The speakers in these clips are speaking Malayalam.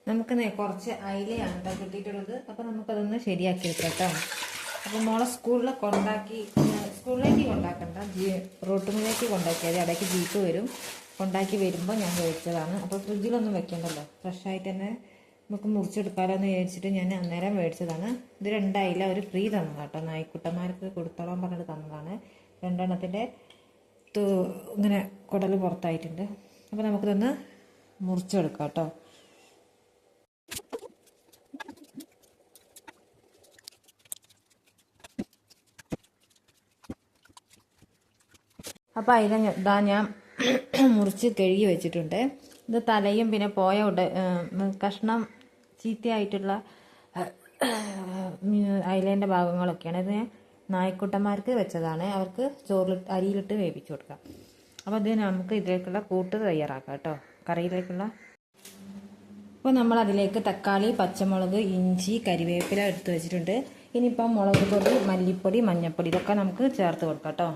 നമുക്ക് കുറച്ച് അയിലയാണ് കേട്ടോ കിട്ടിയിട്ടുള്ളത്. അപ്പോൾ നമുക്കതൊന്ന് ശരിയാക്കി എടുക്കാം കേട്ടോ. അപ്പോൾ മോളെ സ്കൂളിലേക്ക് കൊണ്ടാക്കണ്ട, റോട്ടുമിലേക്ക് കൊണ്ടാക്കിയാൽ ഇടയ്ക്ക് ജീപ്പ് വരും. കൊണ്ടാക്കി വരുമ്പോൾ ഞാൻ മേടിച്ചതാണ്. അപ്പോൾ ഫ്രിഡ്ജിലൊന്നും വെക്കണ്ടല്ലോ, ഫ്രഷായിട്ട് തന്നെ നമുക്ക് മുറിച്ചെടുക്കാമല്ലോ എന്ന് വിചാരിച്ചിട്ട് ഞാൻ അന്നേരം മേടിച്ചതാണ്. ഇത് 2 അയില ഒരു ഫ്രീ തന്നതാണ് കേട്ടോ. നായ്ക്കുട്ടന്മാർക്ക് കൊടുത്തോളാൻ പറഞ്ഞിട്ട് തന്നതാണ്. 2 എണ്ണത്തിൻ്റെ ഇങ്ങനെ കുടൽ പുറത്തായിട്ടുണ്ട്. അപ്പോൾ നമുക്കിതൊന്ന് മുറിച്ചെടുക്കാം കേട്ടോ. അപ്പോൾ ഇതാ ഞാൻ മുറിച്ച് കഴുകി വെച്ചിട്ടുണ്ട്. ഇത് തലയും പിന്നെ പോയ കഷ്ണം ചീത്തയായിട്ടുള്ള അയിലേൻ്റെ ഭാഗങ്ങളൊക്കെയാണ്. ഇത് നായ്ക്കുട്ടന്മാർക്ക് വെച്ചതാണ്. അവർക്ക് അരിയിലിട്ട് വേവിച്ച് കൊടുക്കാം. അപ്പോൾ ഇത് നമുക്ക് ഇതിലേക്കുള്ള കൂട്ട് തയ്യാറാക്കാം കേട്ടോ, കറിയിലേക്കുള്ള. അപ്പോൾ നമ്മൾ അതിലേക്ക് തക്കാളി, പച്ചമുളക്, ഇഞ്ചി, കരിവേപ്പില എടുത്ത് വെച്ചിട്ടുണ്ട്. ഇനിയിപ്പോൾ മുളക് പൊടി, മല്ലിപ്പൊടി, മഞ്ഞൾപ്പൊടി ഇതൊക്കെ നമുക്ക് ചേർത്ത് കൊടുക്കാം കേട്ടോ.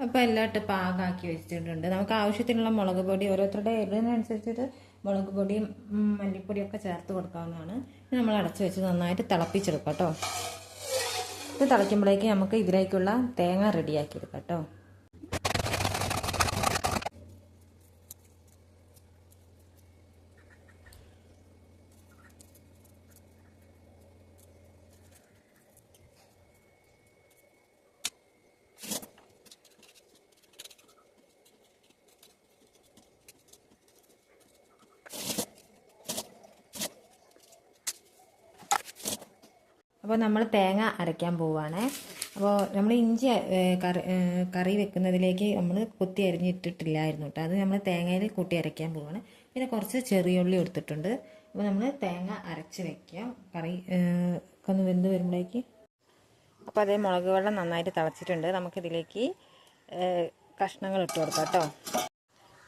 അപ്പോൾ എല്ലാം ഇട്ട് പാകമാക്കി വെച്ചിട്ടുണ്ട്. നമുക്ക് ആവശ്യത്തിനുള്ള മുളക് പൊടി ഓരോരുത്തരുടെ എരിവിനനുസരിച്ചിട്ട് മുളക് പൊടിയും മല്ലിപ്പൊടിയും ഒക്കെ ചേർത്ത് കൊടുക്കാവുന്നതാണ്. നമ്മൾ അടച്ച് വെച്ച് നന്നായിട്ട് തിളപ്പിച്ചെടുക്കാം കേട്ടോ. ഇത് തിളയ്ക്കുമ്പോഴേക്ക് നമുക്ക് ഇതിലേക്കുള്ള തേങ്ങ റെഡിയാക്കി എടുക്കാം കേട്ടോ. അപ്പോൾ നമ്മൾ തേങ്ങ അരയ്ക്കാൻ പോവുകയാണ്. അപ്പോൾ നമ്മൾ ഇഞ്ചി കറി വെക്കുന്നതിലേക്ക് നമ്മൾ കൊത്തി അരിഞ്ഞിട്ടിട്ടില്ലായിരുന്നു കേട്ടോ. അത് നമ്മൾ തേങ്ങയിൽ കൂട്ടി അരയ്ക്കാൻ പോവുകയാണ്. പിന്നെ കുറച്ച് ചെറിയുള്ളി എടുത്തിട്ടുണ്ട്. അപ്പോൾ നമ്മൾ തേങ്ങ അരച്ച് വയ്ക്കാം, കറി ഒന്ന് വെന്ത് വരുമ്പോഴേക്ക്. അപ്പോൾ അതേ മുളക് വെള്ളം നന്നായിട്ട് തിളച്ചിട്ടുണ്ട്. നമുക്കിതിലേക്ക് കഷ്ണങ്ങൾ ഇട്ട് കൊടുക്കാം കേട്ടോ.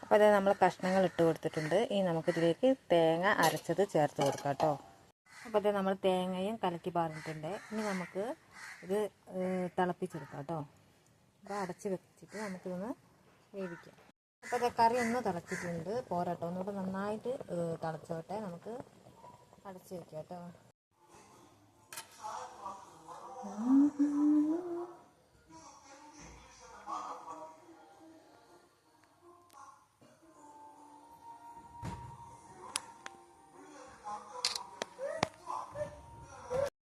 അപ്പോൾ അതേ നമ്മൾ കഷ്ണങ്ങൾ ഇട്ട് കൊടുത്തിട്ടുണ്ട്. ഇനി നമുക്കിതിലേക്ക് തേങ്ങ അരച്ചത് ചേർത്ത് കൊടുക്കാം കേട്ടോ. അപ്പോൾ അത് നമ്മൾ തേങ്ങയും കലക്കി പറഞ്ഞിട്ടുണ്ട്. ഇനി നമുക്ക് ഇത് തിളപ്പിച്ചെടുക്കാം കേട്ടോ. അപ്പോൾ അടച്ച് വെച്ചിട്ട് നമുക്കിതൊന്ന് വേവിക്കാം. അപ്പോൾ അത് കറി ഒന്ന് തിളച്ചിട്ടുണ്ട്, പോരാട്ടോ, ഒന്നുകൂടെ നന്നായിട്ട് തിളച്ചോട്ടെ. നമുക്ക് അടച്ച് വെക്കാം കേട്ടോ.